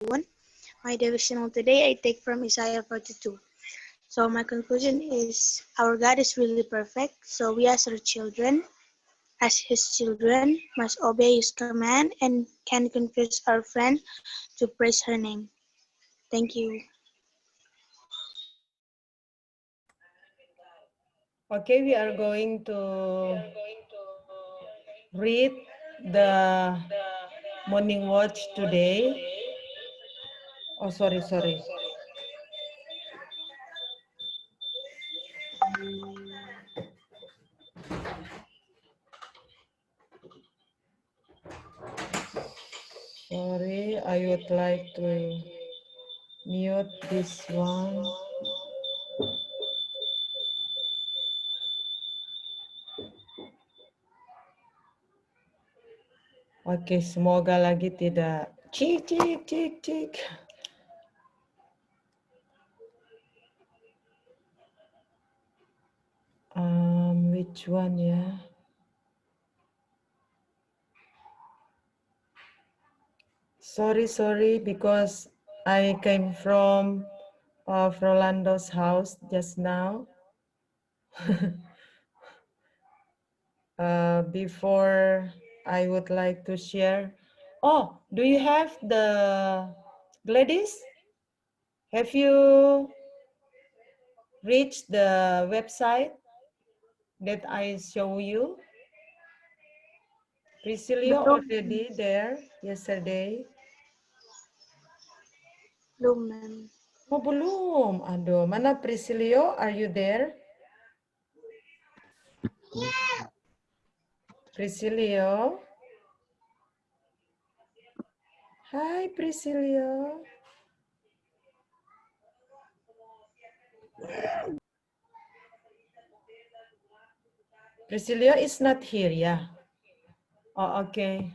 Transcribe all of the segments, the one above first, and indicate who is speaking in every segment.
Speaker 1: everyone. My devotional today I take from Isaiah 42. So my conclusion is our God is really perfect. So we as his children, must obey his command and can confess our friend to praise her name. Thank you.
Speaker 2: Okay, we are going to read the morning watch today. Oh, sorry. Sorry, I would like to mute this one. Oke, semoga lagi tidak cik. Which one ya? Sorry, because I came from Rolando's house just now. Before I would like to share. Oh, do you have the Gladys? Have you reached the website that I show you? Priscilla
Speaker 1: Belum,
Speaker 2: already there yesterday.
Speaker 1: belum, ma'am.
Speaker 2: Oh, belum. Aduh, mana Priscilio? Are you there? Priscilio? Hi, Priscilio. Priscilio is not here, yeah. Oh, okay.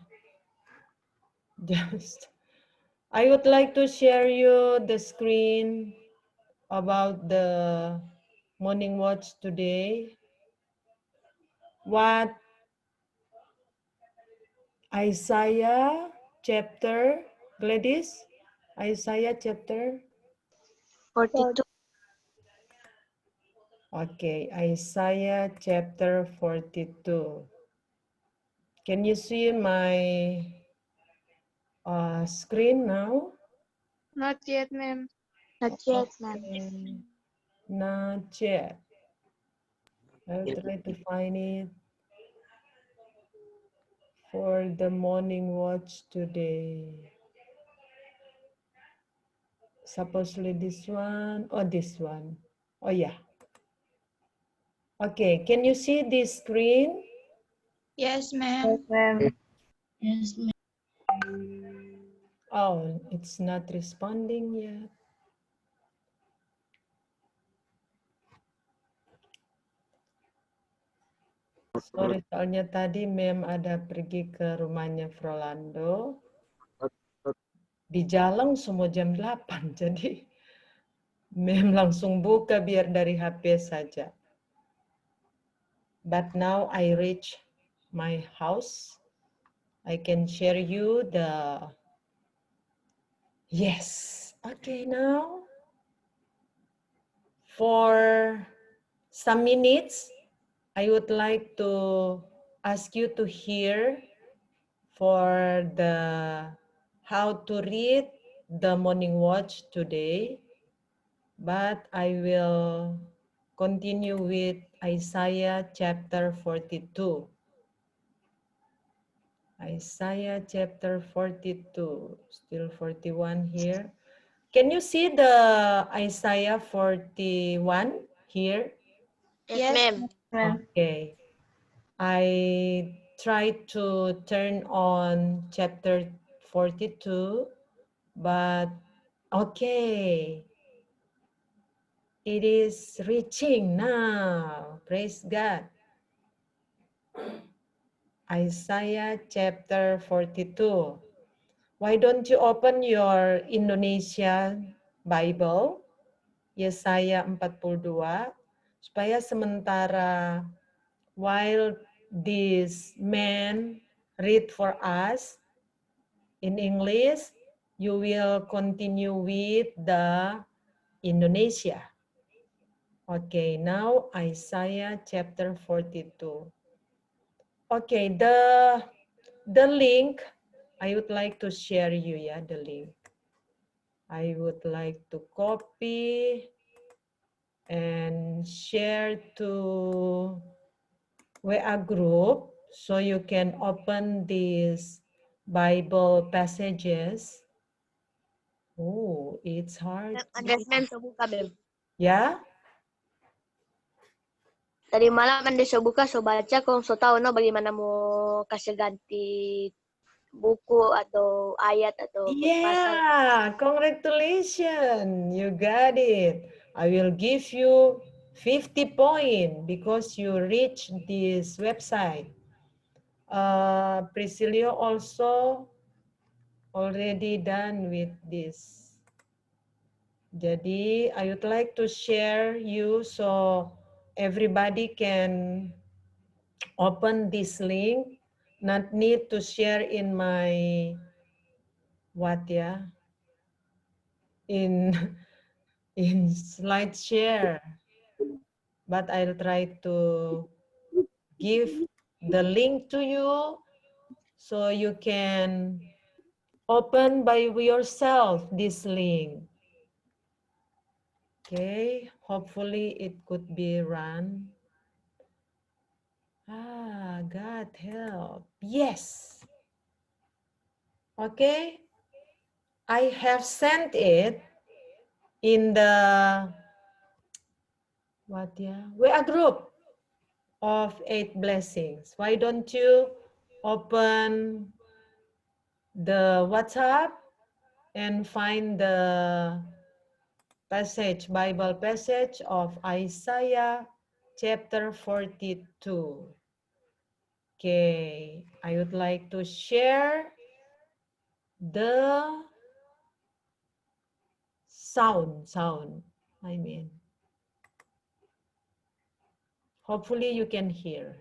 Speaker 2: Just, I would like to share you the screen about the morning watch today. What Isaiah chapter, Gladys? Isaiah chapter?
Speaker 1: 42.
Speaker 2: Okay, Isaiah chapter 42. Can you see my screen now?
Speaker 3: Not yet, ma'am.
Speaker 1: Not yet, ma'am.
Speaker 2: Okay. Not yet. I'll try to find it for the morning watch today. Supposedly this one or this one. Oh yeah. Okay, can you see this screen?
Speaker 3: Yes, ma'am.
Speaker 4: Yes, ma'am.
Speaker 2: Oh, it's not responding yet. Sorry, soalnya tadi Mem ada pergi ke rumahnya Frolando. Di jalan semua jam 8, jadi Mem langsung buka biar dari HP saja. But now I reach my house. I can share you the... Yes. Okay, now for some minutes, I would like to ask you to hear for the how to read the morning watch today, but I will continue with Isaiah chapter 42. Isaiah chapter 42, still 41 here. Can you see the Isaiah 41 here?
Speaker 3: Yes,
Speaker 4: Ma'am.
Speaker 2: Okay. I try to turn on chapter 42, but okay. It is reaching now. Praise God. Isaiah chapter 42. Why don't you open your Indonesia Bible, Yesaya 42, supaya sementara while this man read for us in English, you will continue with the Indonesia. Okay, now Isaiah chapter 42. Okay, the link, I would like to share you, yeah, the link. I would like to copy and share to WA group so you can open these Bible passages. Oh, it's hard.
Speaker 3: Andes, ma'am, so buka, ma'am.
Speaker 2: Yeah?
Speaker 3: Tadi malam Andes so buka, so baca, kung so tahu no bagaimana mau kasih ganti buku atau ayat atau pasal.
Speaker 2: Yeah, congratulations. You got it. I will give you 50 points because you reached this website. Priscilla also already done with this. Jadi, I would like to share you so everybody can open this link. Not need to share in my, what ya? In slide share. But I'll try to give the link to you so you can open by yourself this link. Okay, hopefully it could be run. God help. Yes. Okay. I have sent it in the WA group of 8 blessings. Why don't you open the WhatsApp and find the passage, Bible passage of Isaiah chapter 42. Okay, I would like to share the sound, I mean. Hopefully you can hear.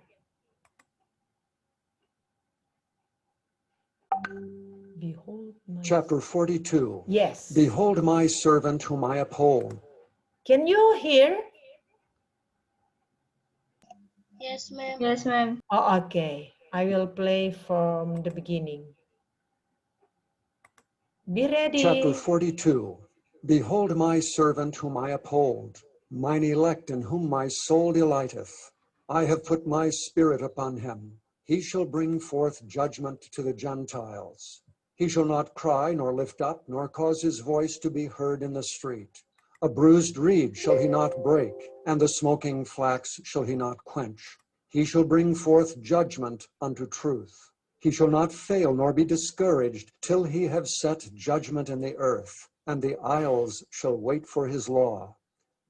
Speaker 2: Behold my...
Speaker 5: Chapter 42.
Speaker 2: Yes.
Speaker 5: Behold my servant whom I uphold.
Speaker 2: Can you hear?
Speaker 3: Yes, ma'am.
Speaker 4: Yes, ma'am.
Speaker 2: Oh, okay. I will play from the beginning. Be ready.
Speaker 5: Chapter 42. Behold my servant whom I uphold, mine elect in whom my soul delighteth. I have put my spirit upon him. He shall bring forth judgment to the Gentiles. He shall not cry, nor lift up, nor cause his voice to be heard in the street. A bruised reed shall he not break, and the smoking flax shall he not quench. He shall bring forth judgment unto truth. He shall not fail nor be discouraged till he have set judgment in the earth, and the isles shall wait for his law.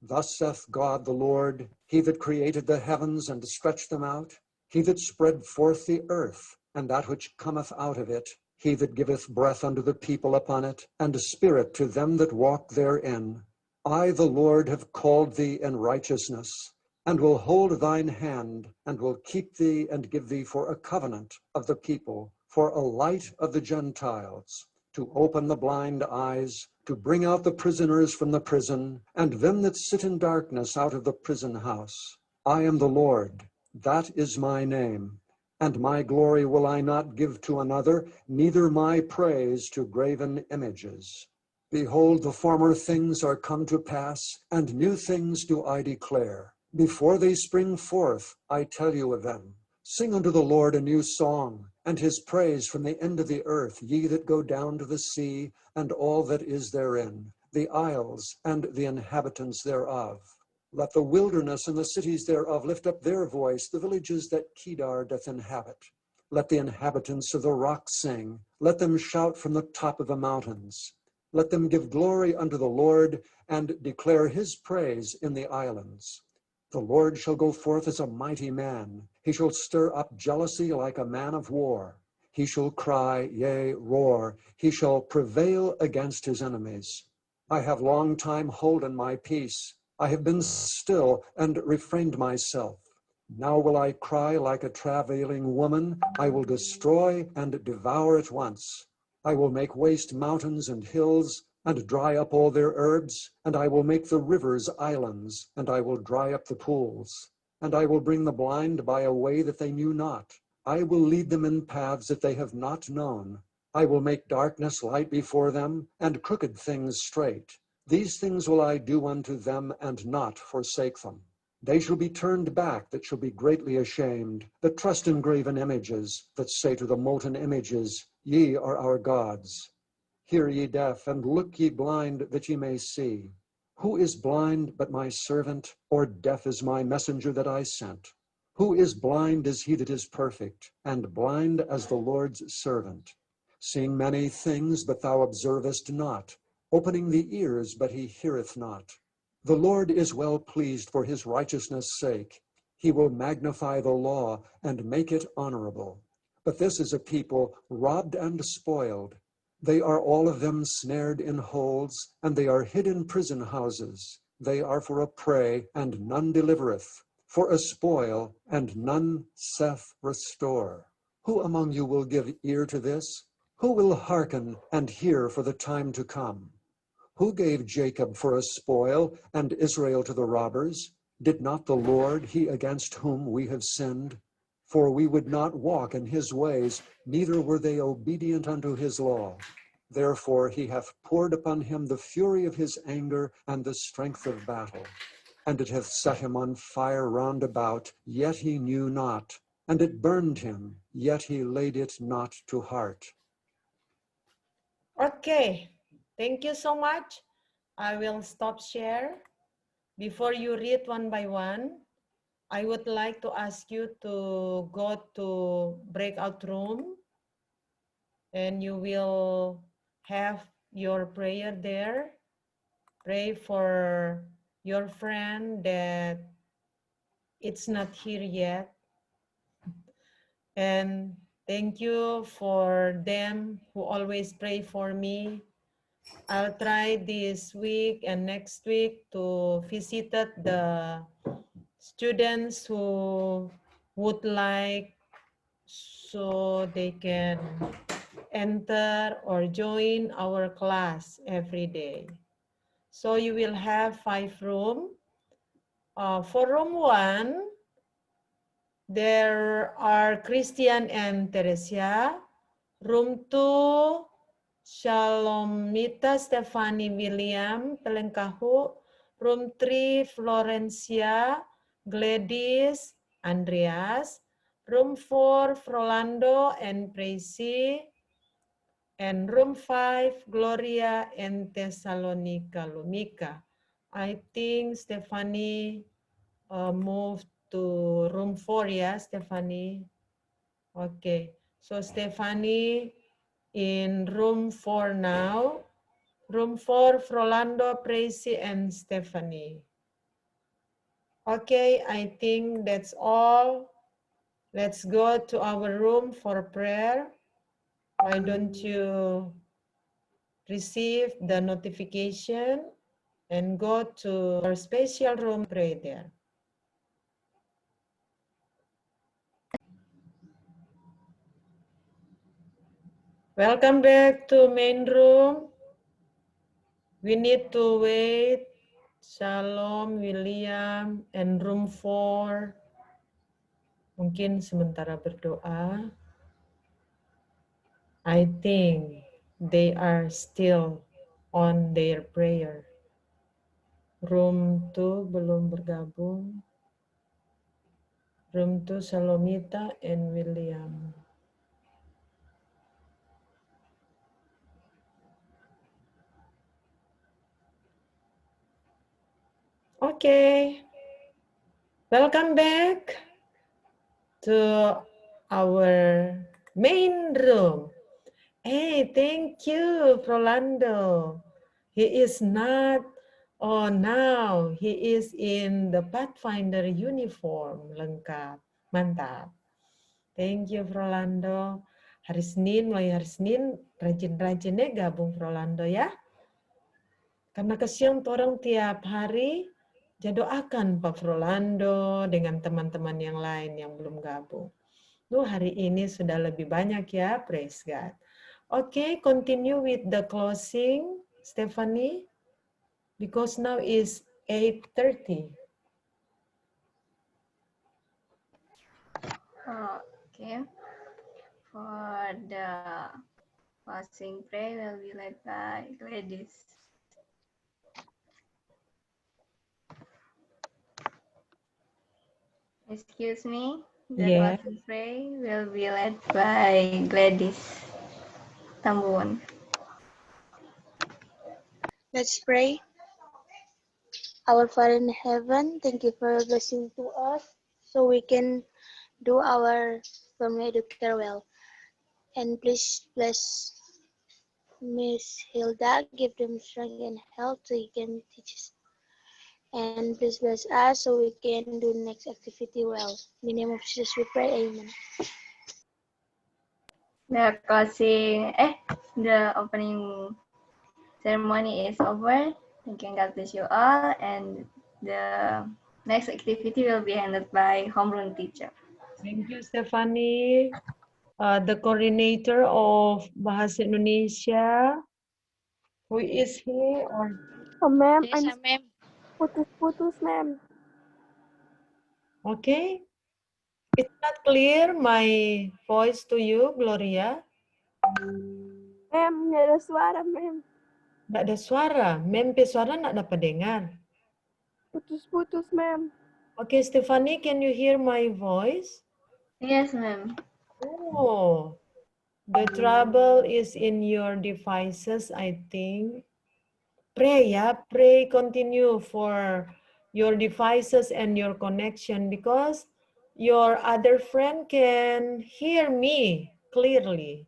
Speaker 5: Thus saith God the Lord, he that created the heavens and stretched them out, he that spread forth the earth, and that which cometh out of it, he that giveth breath unto the people upon it, and spirit to them that walk therein. I, the Lord, have called thee in righteousness, and will hold thine hand, and will keep thee, and give thee for a covenant of the people, for a light of the Gentiles, to open the blind eyes, to bring out the prisoners from the prison, and them that sit in darkness out of the prison house. I am the Lord, that is my name, and my glory will I not give to another, neither my praise to graven images. Behold, the former things are come to pass, and new things do I declare. Before they spring forth, I tell you of them. Sing unto the Lord a new song, and his praise from the end of the earth, ye that go down to the sea, and all that is therein, the isles and the inhabitants thereof. Let the wilderness and the cities thereof lift up their voice, the villages that Kedar doth inhabit. Let the inhabitants of the rocks sing, let them shout from the top of the mountains. Let them give glory unto the Lord, and declare his praise in the islands. The Lord shall go forth as a mighty man. He shall stir up jealousy like a man of war. He shall cry, yea, roar. He shall prevail against his enemies. I have long time holden my peace. I have been still and refrained myself. Now will I cry like a travailing woman. I will destroy and devour at once. I will make waste mountains and hills, and dry up all their herbs, and I will make the rivers islands, and I will dry up the pools. And I will bring the blind by a way that they knew not. I will lead them in paths that they have not known. I will make darkness light before them, and crooked things straight. These things will I do unto them, and not forsake them. They shall be turned back that shall be greatly ashamed, that trust in graven images, that say to the molten images, Ye are our gods. Hear ye deaf, and look ye blind, that ye may see. Who is blind but my servant, or deaf as my messenger that I sent? Who is blind as he that is perfect, and blind as the Lord's servant? Seeing many things, but thou observest not, opening the ears, but he heareth not. The Lord is well pleased for his righteousness' sake. He will magnify the law and make it honorable. But this is a people robbed and spoiled. They are all of them snared in holes, and they are hid in prison houses. They are for a prey, and none delivereth, for a spoil, and none saith restore. Who among you will give ear to this? Who will hearken and hear for the time to come? Who gave Jacob for a spoil, and Israel to the robbers? Did not the Lord, he against whom we have sinned? For we would not walk in his ways, neither were they obedient unto his law. Therefore he hath poured upon him the fury of his anger and the strength of battle. And it hath set him on fire round about, yet he knew not. And it burned him, yet he laid it not to heart.
Speaker 2: Okay, thank you so much. I will stop share. Before you read one by one, I would like to ask you to go to breakout room, and you will have your prayer there. Pray for your friend that it's not here yet. And thank you for them who always pray for me. I'll try this week and next week to visit the students who would like, so they can enter or join our class every day. So you will have 5 rooms. For room 1, there are Christian and Teresia. Room 2, Shalomita, Stephanie, William, Telengkahu. Room 3, Florencia, Gladys, Andreas. Room 4, Frolando and Tracy. And room 5, Gloria and Thessalonica, Lumika. I think Stephanie moved to room 4, ya, Stephanie? Okay, so Stephanie in room 4 now. Room 4, Frolando, Tracy, and Stephanie. Okay, I think that's all. Let's go to our room for prayer. Why don't you receive the notification and go to our special room, pray there. Welcome back to main room. We need to wait. Shalom, William, and room 4. Mungkin sementara berdoa. I think they are still on their prayer. Room 2 belum bergabung. Room 2, Salomita and William. Okay, welcome back to our main room. Hey, thank you, Rolando. He is not, oh now, he is in the Pathfinder uniform, lengkap, mantap. Thank you, Rolando. Hari Senin, mulai hari Senin, rajin-rajinnya gabung, Rolando ya. Karena kesian orang tiap hari, doakan Pak Rolando dengan teman-teman yang lain yang belum gabung. Hari ini sudah lebih banyak ya, praise God. Okay, continue with the closing, Stephanie, because now is 8:30.
Speaker 6: Okay. For the closing prayer will be led by Gladys. Excuse me. The
Speaker 2: Yeah.
Speaker 6: closing prayer will be led by Gladys Tambuan.
Speaker 1: Let's pray. Our Father in heaven, thank you for your blessing to us so we can do our family educator well. And please bless Miss Hilda, give them strength and health so you can teach us. And please bless us so we can do next activity well. In the name of Jesus we pray, amen.
Speaker 6: The opening ceremony is over. Thank you and God bless you all. And the next activity will be handled by homeroom teacher.
Speaker 2: Thank you, Stephanie. The coordinator of Bahasa Indonesia, who is he? Or
Speaker 7: Oh, ma'am,
Speaker 3: Yes,
Speaker 7: I'm
Speaker 3: ma'am.
Speaker 7: putus-putus, ma'am.
Speaker 2: okay? It's not clear my voice to you, Gloria.
Speaker 7: Ma'am, nggak ada suara, ma'am.
Speaker 2: Nggak ada suara. Mempe suara nggak dapat dengar.
Speaker 7: Putus-putus, ma'am.
Speaker 2: Okay, Stephanie, can you hear my voice?
Speaker 6: Yes, ma'am.
Speaker 2: Oh, the trouble is in your devices, I think. Pray, yeah, pray, continue for your devices and your connection because your other friend can hear me clearly.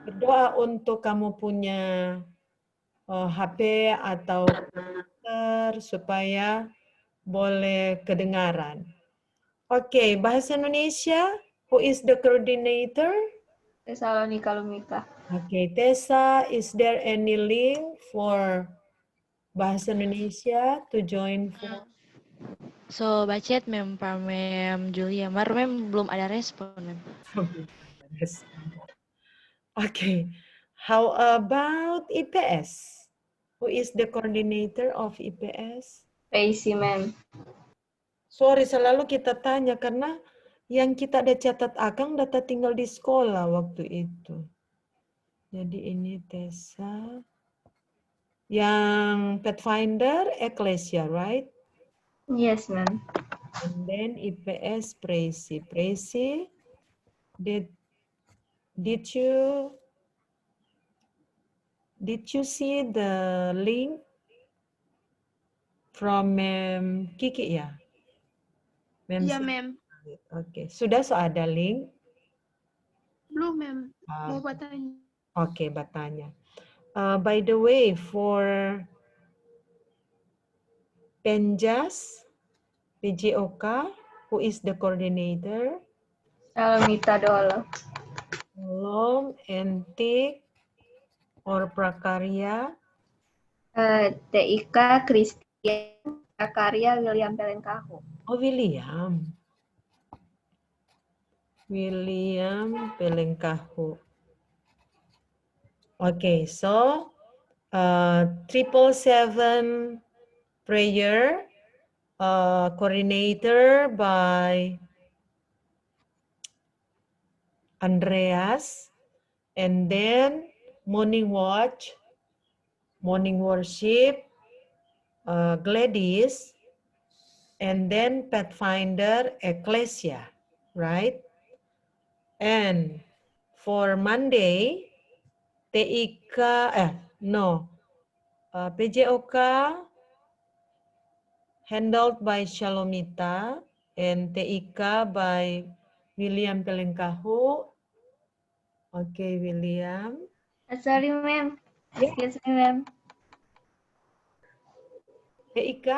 Speaker 2: Berdoa untuk kamu punya HP atau komputer supaya boleh kedengaran. Oke, Bahasa Indonesia, who is the coordinator?
Speaker 6: Tesalonika Lumika.
Speaker 2: Okay, Tessa, is there any link for Bahasa Indonesia to join for?
Speaker 8: So, bacet mem Pak Mem Julia. Mar mem belum ada respon mem.
Speaker 2: Okay, how about IPS? Who is the coordinator of IPS?
Speaker 6: Tracy, ma'am.
Speaker 2: Sorry, selalu kita tanya karena yang kita ada catat Akang data tinggal di sekolah waktu itu. Jadi ini Tessa. Yang Pathfinder, Ecclesia, right?
Speaker 6: Yes, ma'am.
Speaker 2: And then IPS, Presi. Presi, did you see the link from Kiki ya?
Speaker 1: Iya, ma'am.
Speaker 2: Oke, sudah ada link?
Speaker 1: Belum, ma'am. Mau
Speaker 2: Oke,
Speaker 1: bertanya.
Speaker 2: bertanya. By the way, for Penjas, PJOK, who is the coordinator?
Speaker 6: Salomita Dolo.
Speaker 2: Lom, Entik, or Prakarya?
Speaker 6: TIK Christian Prakarya William Pelengkahu.
Speaker 2: Oh, William. William Pelengkahu. Okay, so 777 prayer coordinator by Andreas, and then morning watch, morning worship, Gladys, and then Pathfinder, Ecclesia, right? And for Monday, TIK, PJOK handled by Shalomita and TIK by William Pelengkahu. Okay, William.
Speaker 6: Sorry, ma'am.
Speaker 2: Yeah.
Speaker 6: Excuse me, ma'am.
Speaker 2: TIK?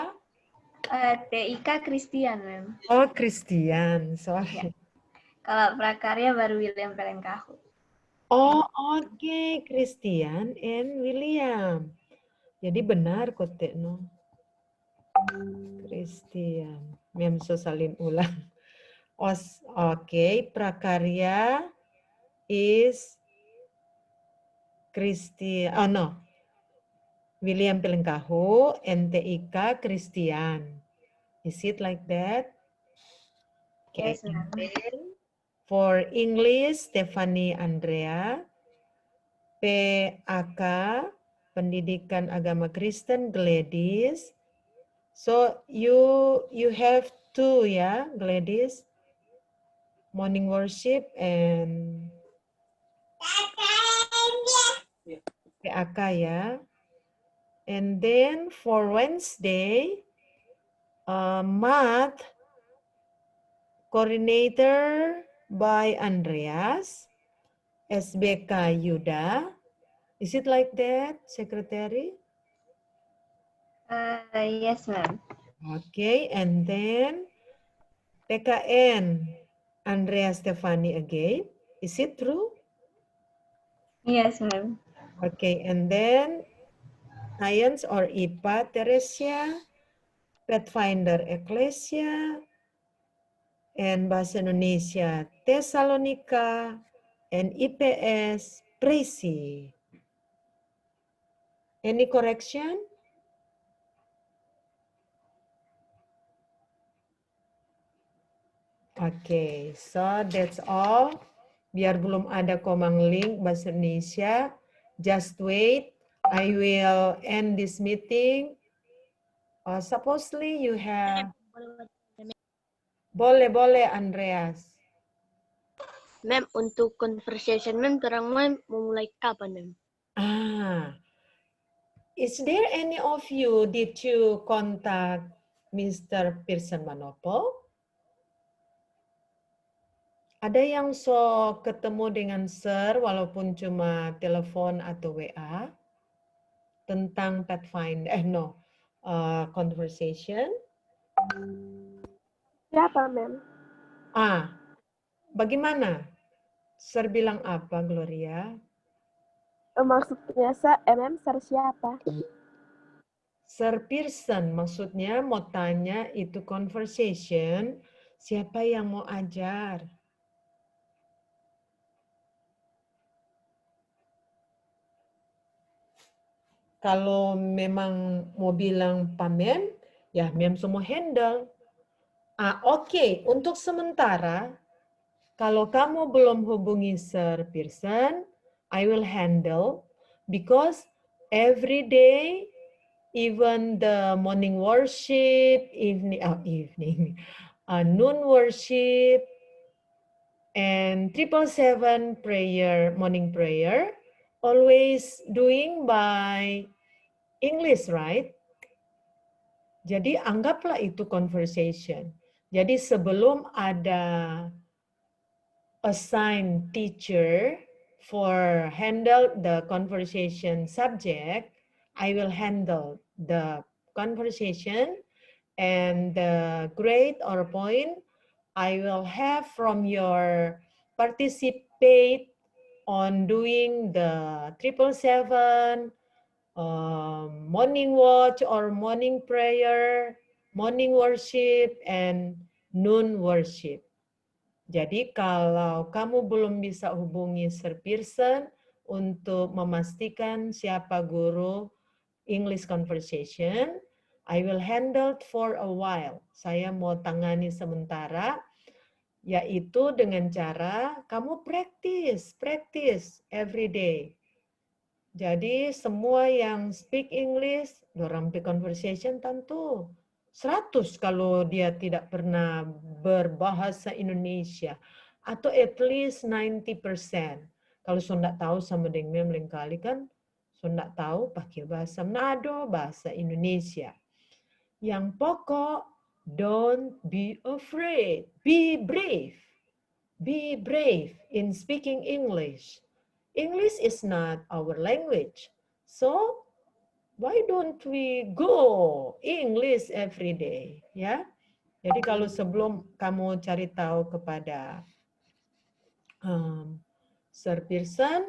Speaker 6: TIK Christian, ma'am.
Speaker 2: Oh, Christian. Sorry.
Speaker 6: Ya. Kalau Prakarya baru William Pelengkahu.
Speaker 2: Oh, okay. Christian and William. Jadi benar kok, no? Christian. Memso salin ulang. Okay, Prakarya is William Pelengkahu, NTIK Christian. Is it like that? Okay.
Speaker 6: Yes, ma'am.
Speaker 2: Then for English, Stephanie Andrea. PAK, Pendidikan Agama Kristen, Gladys. So you have two ya, Gladys. Morning worship and PAK ya. And then for Wednesday, math coordinator by Andreas, SBK Yuda. Is it like that, Secretary?
Speaker 6: Yes, ma'am.
Speaker 2: Okay, and then PKN, Andrea Stefani again. Is it true?
Speaker 6: Yes, ma'am.
Speaker 2: Okay, and then Science or IPA, Teresia, Pathfinder Ecclesia, and Bahasa Indonesia, Tesalonika, and IPS, Presi. Any correction? Okay, so that's all. Biar belum ada komang link Bahasa Indonesia, just wait. I will end this meeting. Supposedly you have... Boleh, Andreas.
Speaker 3: Ma'am, untuk conversation ma'am, terang ma'am, mau mulai kapan ma'am?
Speaker 2: Is there any of you, did you contact Mr. Pearson Manopo? Ada yang so ketemu dengan Sir walaupun cuma telepon atau WA tentang Pathfinder, conversation?
Speaker 7: Siapa, Mem?
Speaker 2: Bagaimana? Sir bilang apa, Gloria?
Speaker 7: Maksudnya, Mem, Sir siapa?
Speaker 2: Sir Pearson, maksudnya mau tanya itu conversation, siapa yang mau ajar? Kalau memang mau bilang Pak Mem, ya Mem semua handle. Oke, untuk sementara, kalau kamu belum hubungi Sir Pearson, I will handle because every day, even the morning worship, noon worship, and 777 prayer, morning prayer, always doing by English, right? Jadi anggaplah itu conversation. Jadi sebelum ada assigned teacher for handle the conversation subject, I will handle the conversation and the grade or point I will have from your participate on doing the 777, morning watch or morning prayer, morning worship, and noon worship. Jadi kalau kamu belum bisa hubungi Sir Pearson untuk memastikan siapa guru English conversation, I will handle for a while. Saya mau tangani sementara, yaitu dengan cara kamu practice every day. Jadi semua yang speak English, dorang conversation tentu 100 kalau dia tidak pernah berbahasa Indonesia. Atau at least 90%. Kalau so nggak tahu sama dengan lain kali kan, so nggak tahu pakai bahasa Manado, bahasa Indonesia. Yang pokok, don't be afraid, be brave. Be brave in speaking English. English is not our language. So, why don't we go English every day? Ya. Jadi kalau sebelum kamu cari tahu kepada Sir Pearson,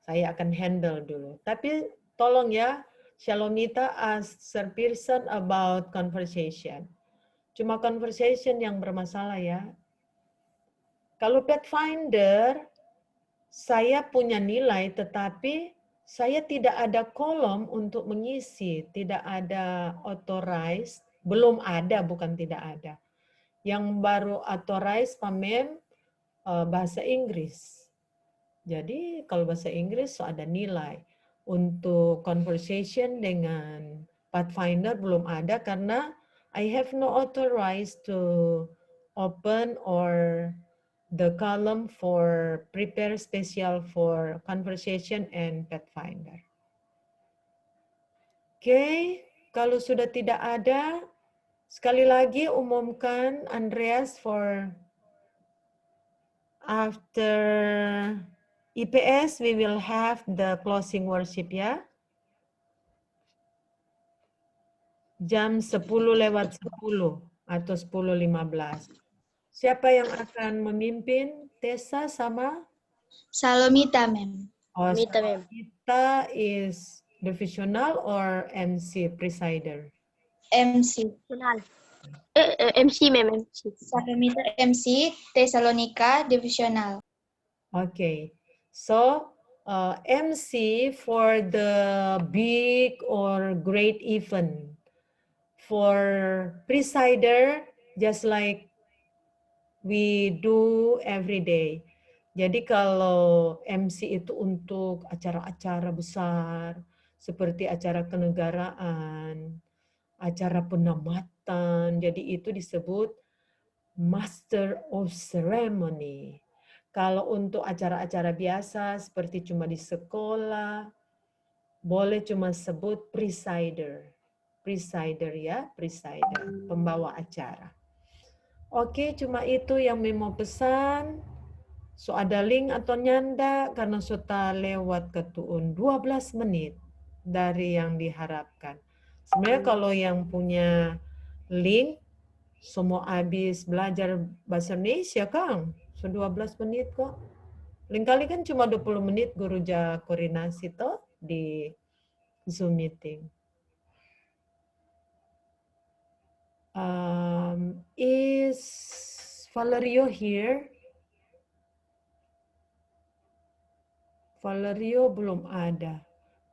Speaker 2: saya akan handle dulu. Tapi tolong ya, Shalomita ask Sir Pearson about conversation. Cuma conversation yang bermasalah ya. Kalau Pathfinder, saya punya nilai, tetapi saya tidak ada kolom untuk mengisi, tidak ada authorized, belum ada, bukan tidak ada. Yang baru authorized Mem bahasa Inggris. Jadi kalau bahasa Inggris so ada nilai. Untuk conversation dengan Pathfinder belum ada karena I have no authorized to open or the column for prepare special for conversation and Pathfinder. Oke, kalau sudah tidak ada, sekali lagi umumkan Andreas for after IPS we will have the closing worship ya. Jam 10:10 atau 10:15. Siapa yang akan memimpin? Tessa sama?
Speaker 1: Salomita, Mem.
Speaker 2: Oh,
Speaker 3: Mita, Mem.
Speaker 2: Salomita is divisional or MC presider?
Speaker 1: MC.
Speaker 3: MC, Mem. MC.
Speaker 1: Salomita MC, Tesalonika divisional.
Speaker 2: Okay, so MC for the big or great event. For presider, just like we do every day. Jadi kalau MC itu untuk acara-acara besar, seperti acara kenegaraan, acara penamatan, jadi itu disebut Master of Ceremony. Kalau untuk acara-acara biasa seperti cuma di sekolah, boleh cuma sebut presider. Presider ya, presider, pembawa acara. Oke, cuma itu yang mau pesan. So ada link atau nyanda karena sudah lewat ketuun 12 menit dari yang diharapkan. Sebenarnya kalau yang punya link, semua habis belajar bahasa Indonesia, Kang. So 12 menit kok. Lain kali kan cuma 20 menit guru koordinasi toh di Zoom meeting. Is Valerio here? Valerio belum ada.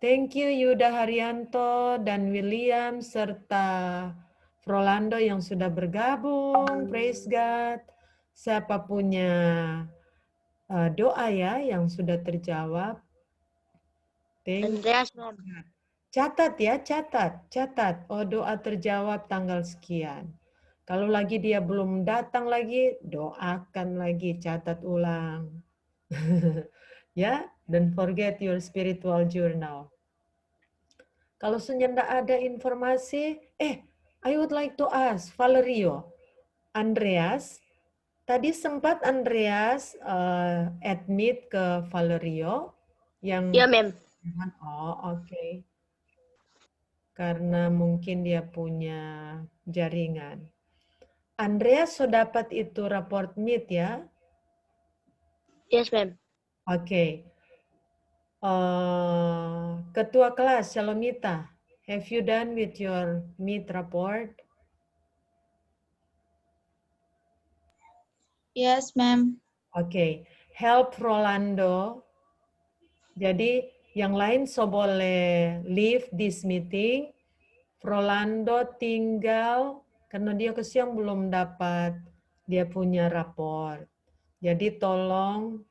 Speaker 2: Thank you Yuda Haryanto dan William serta Rolando yang sudah bergabung. Praise God. Siapa punya doa ya yang sudah terjawab?
Speaker 3: Andreas, Mem.
Speaker 2: Catat ya, catat. Oh, doa terjawab tanggal sekian. Kalau lagi dia belum datang lagi, doakan lagi, catat ulang. Ya, don't forget your spiritual journal. Kalau tidak ada informasi, I would like to ask Valerio, Andreas, tadi sempat Andreas admit ke Valerio yang
Speaker 3: Ya, Mem.
Speaker 2: Oh, oke. Karena mungkin dia punya jaringan. Andreas sudah dapat itu raport meet ya?
Speaker 3: Yes, Mem.
Speaker 2: Oke. Ketua kelas, Salomita, have you done with your meet report?
Speaker 1: Yes, Ma'am.
Speaker 2: Oke. Help Rolando. Jadi yang lain so boleh leave this meeting. Rolando tinggal karena dia kesiang belum dapat dia punya raport. Jadi tolong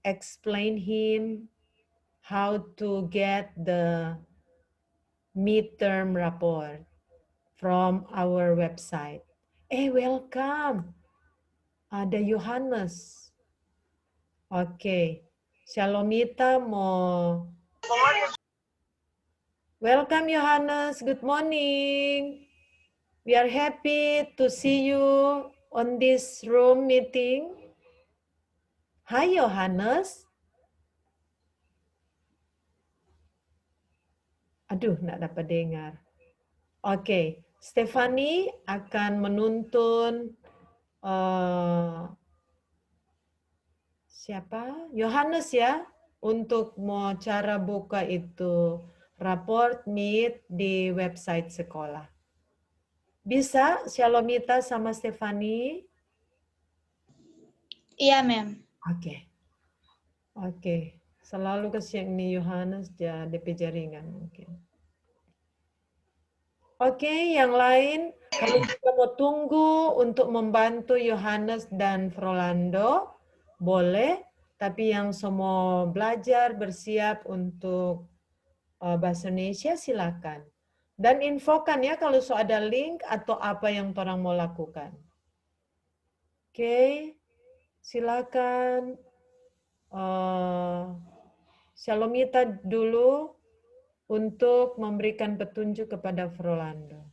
Speaker 2: explain him how to get the midterm report from our website. Welcome. Ada Yohanes. Oke. Shalomita mau... Welcome Yohanes. Good morning. We are happy to see you on this room meeting. Hai Yohanes. Aduh, nggak dapat dengar. Oke, Stephanie akan menuntun siapa? Yohanes ya, untuk mau cara buka itu raport meet di website sekolah. Bisa Shalomita sama Stephanie?
Speaker 1: Iya, Ma'am.
Speaker 2: Oke. Selalu kasih ini Yohanes DP jaringan mungkin. Oke, yang lain kalau kita mau tunggu untuk membantu Yohanes dan Frolando, boleh. Tapi yang semua belajar bersiap untuk bahasa Indonesia silakan. Dan infokan ya kalau ada link atau apa yang orang mau lakukan. Oke, silakan. Shalomita dulu untuk memberikan petunjuk kepada Frolando.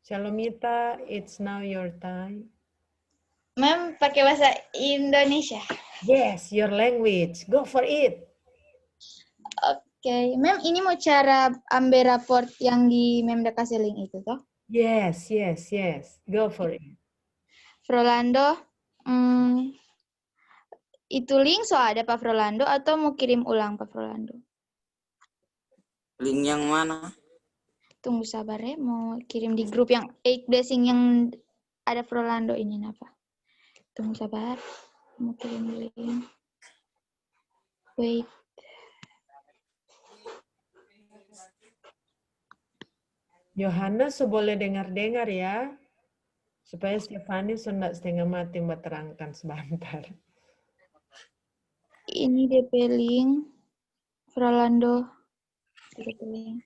Speaker 2: Shalomita, it's now your time.
Speaker 9: Ma'am, pakai bahasa Indonesia.
Speaker 2: Yes, your language. Go for it.
Speaker 9: Oke, Ma'am, ini mau cara ambil raport yang di Ma'am udah kasih link itu toh?
Speaker 2: Yes. Go for it.
Speaker 9: Frolando, itu link ada Pak Frolando atau mau kirim ulang Pak Frolando?
Speaker 10: Link yang mana?
Speaker 9: Tunggu sabar ya, mau kirim di grup yang 8 blessing yang ada Frolando ini apa? Tunggu sabar, mau kirim link. Wait.
Speaker 2: Yohanes boleh dengar-dengar ya. Supaya Stefani sudah setengah mati buat terangkan sebentar.
Speaker 9: Ini DP link Frolando. DP link.